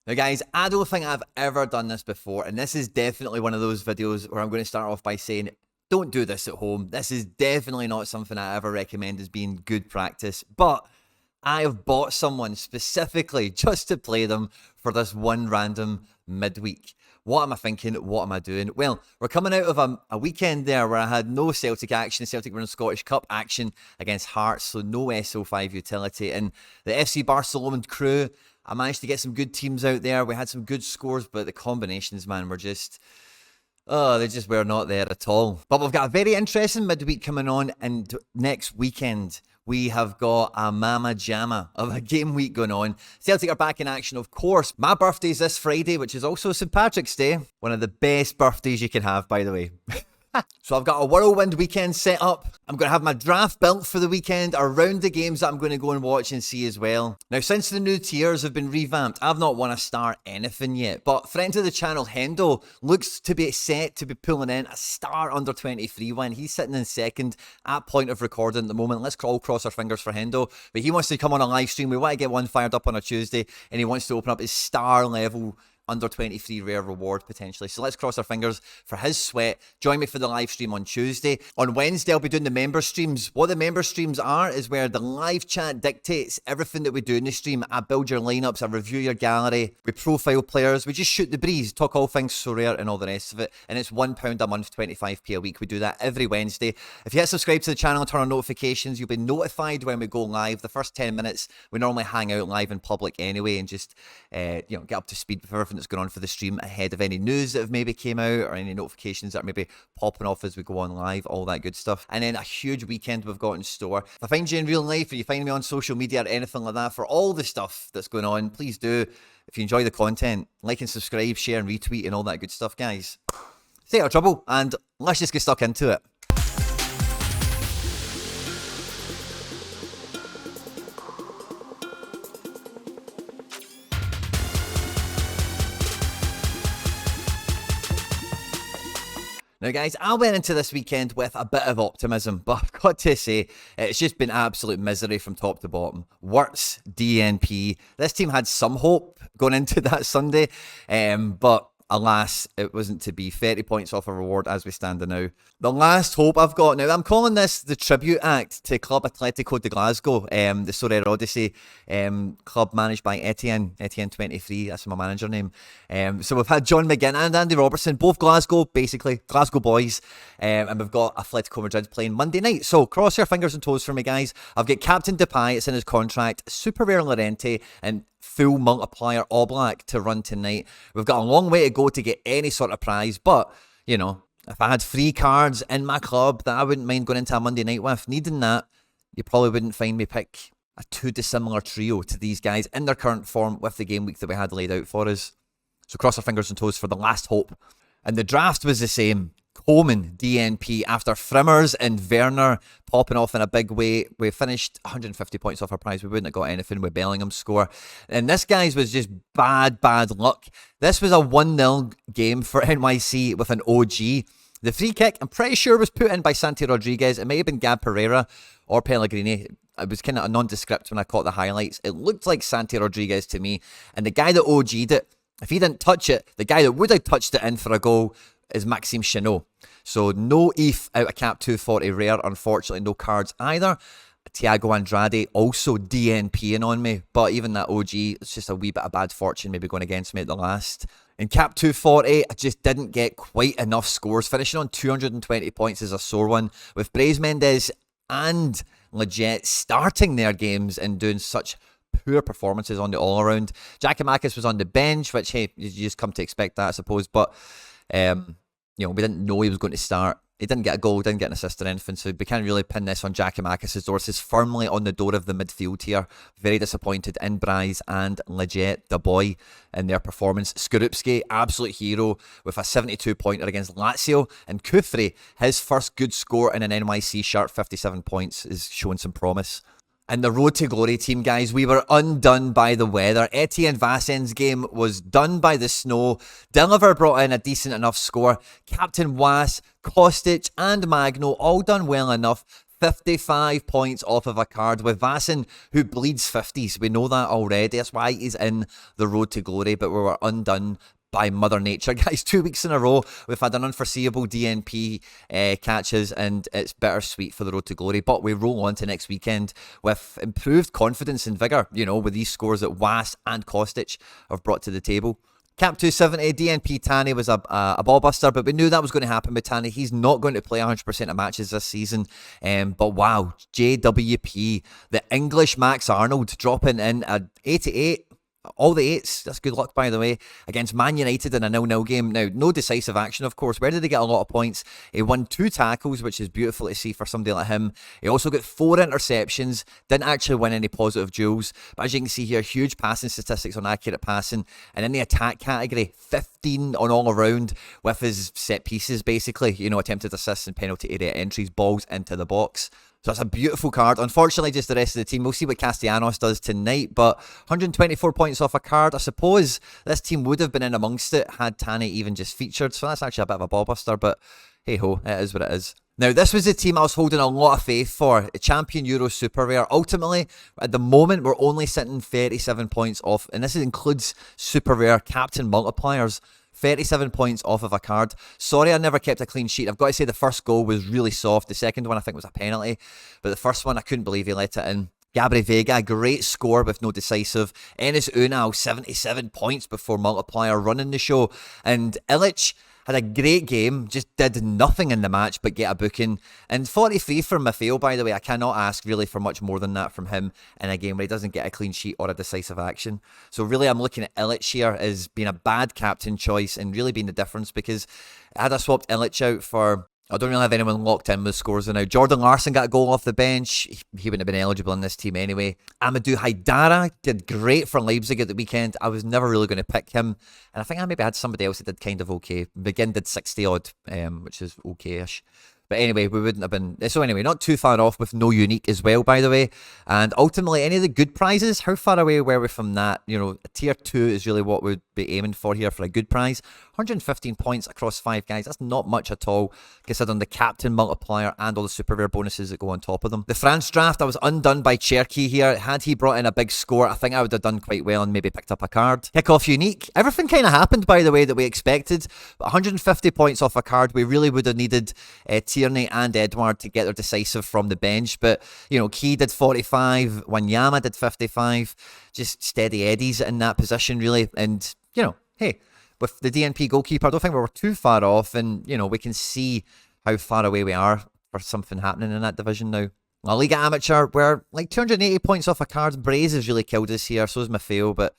Now guys, I don't think I've ever done this before, and this is definitely one of those videos where I'm going to start off by saying, don't do this at home. This is definitely not something I ever recommend as being good practice, but I have bought someone specifically just to play them for this one random midweek. What am I thinking? What am I doing? Well, we're coming out of a weekend there where I had no Celtic action. Celtic were in Scottish Cup action against Hearts, so no SO5 utility. And the FC Barcelona crew, I managed to get some good teams out there. We had some good scores, but the combinations, man, were just... oh, they just were not there at all. But we've got a very interesting midweek coming on, and next weekend we have got a mama jamma of a game week going on. Celtic are back in action, of course. My birthday's this Friday, which is also St. Patrick's Day. One of the best birthdays you can have, by the way. So I've got a whirlwind weekend set up. I'm going to have my draft built for the weekend around the games that I'm going to go and watch and see as well. Now, since the new tiers have been revamped, I've not won a star anything yet. But friend of the channel, Hendo, looks to be set to be pulling in a star under 23 win. He's sitting in second at point of recording at the moment. Let's all cross our fingers for Hendo. But he wants to come on a live stream. We want to get one fired up on a Tuesday. And he wants to open up his star level under 23 rare reward potentially. So let's cross our fingers for his sweat. Join me for the live stream on Tuesday. On Wednesday, I'll be doing the member streams. What the member streams are is where the live chat dictates everything that we do in the stream. I build your lineups, I review your gallery, we profile players, we just shoot the breeze, talk all things Sorare and all the rest of it. And it's £1 a month, 25p a week. We do that every Wednesday. If you hit subscribe to the channel and turn on notifications, you'll be notified when we go live. The first 10 minutes, we normally hang out live in public anyway and just get up to speed with everything that's going on for the stream ahead of any news that have maybe came out or any notifications that are maybe popping off as we go on live, all that good stuff. And then a huge weekend we've got in store. If I find you in real life or you find me on social media or anything like that for all the stuff that's going on, please do. If you enjoy the content, like and subscribe, share and retweet and all that good stuff, guys. Stay out of trouble and let's just get stuck into it. Now guys, I went into this weekend with a bit of optimism, but I've got to say, it's just been absolute misery from top to bottom. Wirtz, DNP, this team had some hope going into that Sunday, but alas, it wasn't to be. 30 points off a reward as we stand now. The last hope I've got now, I'm calling this the tribute act to Club Atletico de Glasgow, the Sorare Odyssey club managed by Etienne 23, that's my manager name. So we've had John McGinn and Andy Robertson, both Glasgow, basically, Glasgow boys, and we've got Atletico Madrid playing Monday night. So cross your fingers and toes for me, guys. I've got Captain Depay, it's in his contract, Super Rare Llorente, and full multiplier Oblak to run tonight. We've got a long way to go to get any sort of prize, but, you know, if I had free cards in my club that I wouldn't mind going into a Monday night with, needing that, you probably wouldn't find me pick a too dissimilar trio to these guys in their current form with the game week that we had laid out for us. So cross our fingers and toes for the last hope. And the draft was the same. Coleman, DNP, after Frimmers and Werner popping off in a big way. We finished 150 points off our prize. We wouldn't have got anything with Bellingham's score. And this, guys, was just bad luck. This was a 1-0 game for NYC with an OG. The free kick, I'm pretty sure, was put in by Santi Rodriguez. It may have been Gab Pereira or Pellegrini. It was kind of a nondescript when I caught the highlights. It looked like Santi Rodriguez to me. And the guy that OG'd it, if he didn't touch it, the guy that would have touched it in for a goal is Maxime Chenot. So no ETH out of cap 240 rare, unfortunately, no cards either. Thiago Andrade also DNPing on me, but even that OG, it's just a wee bit of bad fortune maybe going against me at the last. In cap 240, I just didn't get quite enough scores. Finishing on 220 points is a sore one, with Brais Mendes and Leggett starting their games and doing such poor performances on the all-around. Giakoumakis was on the bench, which, hey, you just come to expect that, I suppose, but you know, we didn't know he was going to start. He didn't get a goal, didn't get an assist or anything, so we can't really pin this on Giakoumakis' door. This is firmly on the door of the midfield here. Very disappointed in Brais and Leggett, the boy, in their performance. Skorupski, absolute hero, with a 72-pointer against Lazio. And Kufri, his first good score in an NYC shirt, 57 points, is showing some promise. And the road to glory team, guys, we were undone by the weather. Etienne Vassen's game was done by the snow. Deliver brought in a decent enough score. Captain Was, Kostic and Magno all done well enough. 55 points off of a card with Vaesen, who bleeds 50s. We know that already. That's why he's in the road to glory, but we were undone by Mother Nature. Guys, 2 weeks in a row, we've had an unforeseeable DNP catches, and it's bittersweet for the road to glory. But we roll on to next weekend with improved confidence and vigour, you know, with these scores that Was and Kostic have brought to the table. Cap 270, DNP Tanny was a ball buster, but we knew that was going to happen with Tanny. He's not going to play 100% of matches this season. But wow, JWP, the English Max Arnold, dropping in at 88. All the 8s, that's good luck, by the way, against Man United in a 0-0 game. Now, no decisive action, of course. Where did he get a lot of points? He won 2 tackles, which is beautiful to see for somebody like him. He also got 4 interceptions, didn't actually win any positive duels. But as you can see here, huge passing statistics on accurate passing. And in the attack category, 15 on all around with his set pieces, basically. You know, attempted assists and penalty area entries, balls into the box. So that's a beautiful card. Unfortunately, just the rest of the team. We'll see what Castellanos does tonight, but 124 points off a card. I suppose this team would have been in amongst it had Tanny even just featured. So that's actually a bit of a ball buster, but hey-ho, it is what it is. Now, this was the team I was holding a lot of faith for. Champion Euro Super Rare. Ultimately, at the moment, we're only sitting 37 points off, and this includes Super Rare Captain Multipliers. 37 points off of a card. Sorry I never kept a clean sheet. I've got to say the first goal was really soft. The second one I think was a penalty. But the first one, I couldn't believe he let it in. Gabri Vega, great score with no decisive. Enes Unal, 77 points before Multiplier running the show. And Illich had a great game, just did nothing in the match but get a booking. And 43 from Maffeo, by the way. I cannot ask really for much more than that from him in a game where he doesn't get a clean sheet or a decisive action. So really I'm looking at Illich here as being a bad captain choice and really being the difference, because had I swapped Illich out for... I don't really have anyone locked in with scores now. Jordan Larson got a goal off the bench. He wouldn't have been eligible in this team anyway. Amadou Haidara did great for Leipzig at the weekend. I was never really going to pick him. And I think I maybe had somebody else that did kind of okay. McGinn did 60 odd, which is okay-ish. But anyway, we wouldn't have been... So anyway, not too far off with no unique as well, by the way. And ultimately, any of the good prizes, how far away were we from that? You know, tier 2 is really what we'd be aiming for here for a good prize. 115 points across 5 guys. That's not much at all, considering the captain multiplier and all the super rare bonuses that go on top of them. The France draft, I was undone by Cherky here. Had he brought in a big score, I think I would have done quite well and maybe picked up a card. Kickoff unique. Everything kind of happened, by the way, that we expected. But 150 points off a card, we really would have needed Tierney and Edward to get their decisive from the bench. But, you know, Key did 45, Wanyama did 55. Just steady eddies in that position, really. And, you know, hey, with the DNP goalkeeper, I don't think we were too far off. And, you know, we can see how far away we are for something happening in that division now. La Liga Amateur, we're like 280 points off a card. Braze has really killed us here. So is Maffeo, but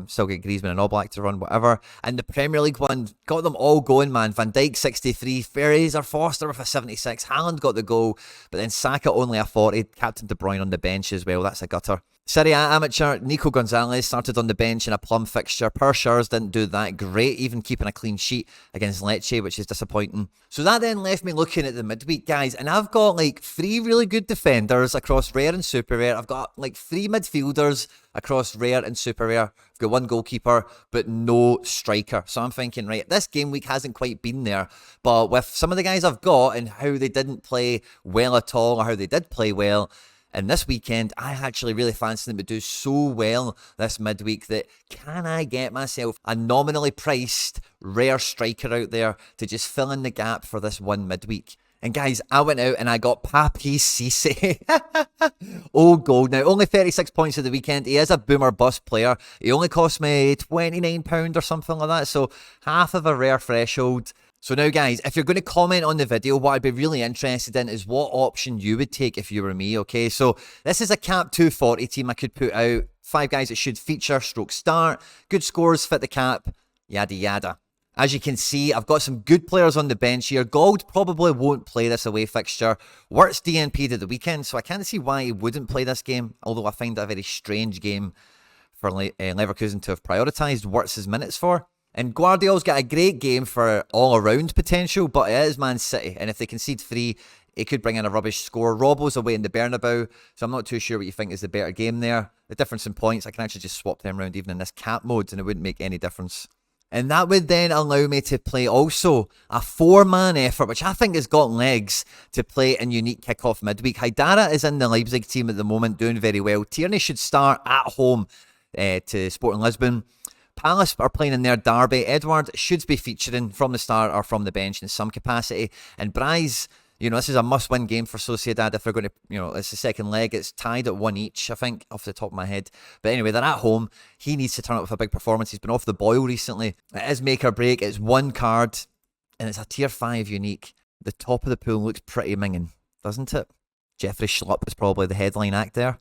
still get Griezmann and Oblak to run, whatever. And the Premier League one, got them all going, man. Van Dijk, 63. Fraser Foster with a 76. Haaland got the goal. But then Saka only a 40. Captain De Bruyne on the bench as well. That's a gutter. Serie A Amateur, Nico Gonzalez started on the bench in a plum fixture. Per Schurz didn't do that great, even keeping a clean sheet against Lecce, which is disappointing. So that then left me looking at the midweek, guys, and I've got like 3 really good defenders across rare and super rare. I've got like 3 midfielders across rare and super rare. I've got 1 goalkeeper, but no striker. So I'm thinking, right, this game week hasn't quite been there, but with some of the guys I've got and how they didn't play well at all, or how they did play well, and this weekend, I actually really fancy them to do so well this midweek that can I get myself a nominally priced rare striker out there to just fill in the gap for this one midweek? And guys, I went out and I got Papi Cisse. Oh, gold. Now, only 36 points of the weekend. He is a boomer bust player. He only cost me £29 or something like that. So half of a rare threshold. So now, guys, if you're going to comment on the video, what I'd be really interested in is what option you would take if you were me, okay? So this is a cap 240 team I could put out. 5 guys that should feature, stroke start. Good scores, fit the cap, yada yada. As you can see, I've got some good players on the bench here. Gold probably won't play this away fixture. Wirtz DNP'd at the weekend, so I can't see why he wouldn't play this game, although I find it a very strange game for Leverkusen to have prioritised Wirtz's minutes for. And Guardiola's got a great game for all-around potential, but it is Man City, and if they concede 3, it could bring in a rubbish score. Robbo's away in the Bernabeu, so I'm not too sure what you think is the better game there. The difference in points, I can actually just swap them around even in this cap mode, and it wouldn't make any difference. And that would then allow me to play also a 4-man effort, which I think has got legs to play in unique kickoff midweek. Haidara is in the Leipzig team at the moment, doing very well. Tierney should start at home to Sporting Lisbon. Palace are playing in their derby. Edward should be featuring from the start or from the bench in some capacity. And Bryce, this is a must-win game for Sociedad if they're going to, it's the second leg. It's tied at 1 each, I think, off the top of my head. But anyway, they're at home. He needs to turn up with a big performance. He's been off the boil recently. It is make or break. It's one card, and it's a tier 5 unique. The top of the pool looks pretty minging, doesn't it? Jeffrey Schlupp is probably the headline act there.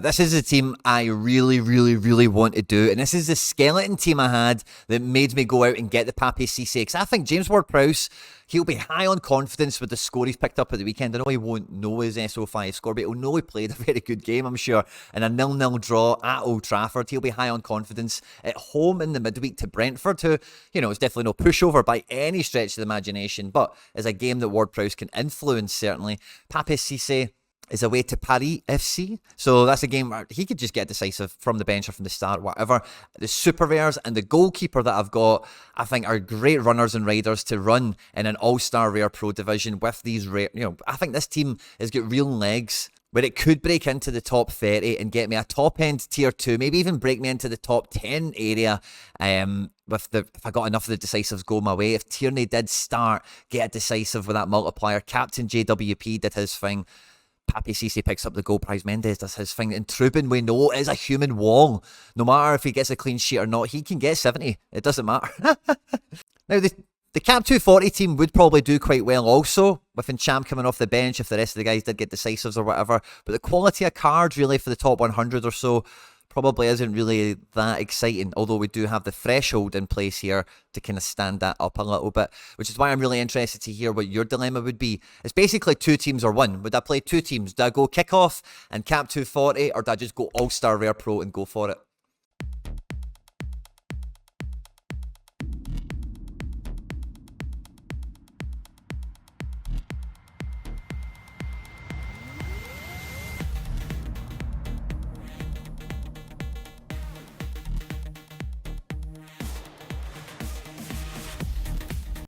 This is a team I really, really, really want to do. And this is the skeleton team I had that made me go out and get the Pape Cisse. Because I think James Ward-Prowse, he'll be high on confidence with the score he's picked up at the weekend. I know he won't know his SO5 score, but he'll know he played a very good game, I'm sure. And a 0-0 draw at Old Trafford. He'll be high on confidence. At home in the midweek to Brentford, who, it's definitely no pushover by any stretch of the imagination. But is a game that Ward-Prowse can influence, certainly. Pape Cisse is away to Paris FC. So that's a game where he could just get decisive from the bench or from the start, whatever. The super rares and the goalkeeper that I've got, I think are great runners and riders to run in an all-star rare pro division with these rare, I think this team has got real legs where it could break into the top 30 and get me a top-end tier 2, maybe even break me into the top 10 area if I got enough of the decisives go my way. If Tierney did start, get a decisive with that multiplier. Captain JWP did his thing. Pape Cisse picks up the goal prize. Mendes does his thing. And Trubin, we know, is a human wall. No matter if he gets a clean sheet or not, he can get 70. It doesn't matter. Now, the Cap 240 team would probably do quite well also, with Encham coming off the bench if the rest of the guys did get decisives or whatever. But the quality of cards, really, for the top 100 or so, probably isn't really that exciting, although we do have the threshold in place here to kind of stand that up a little bit, which is why I'm really interested to hear what your dilemma would be. It's basically 2 teams or 1. Would I play 2 teams? Do I go kickoff and Cap 240, or do I just go All-Star Rare Pro and go for it?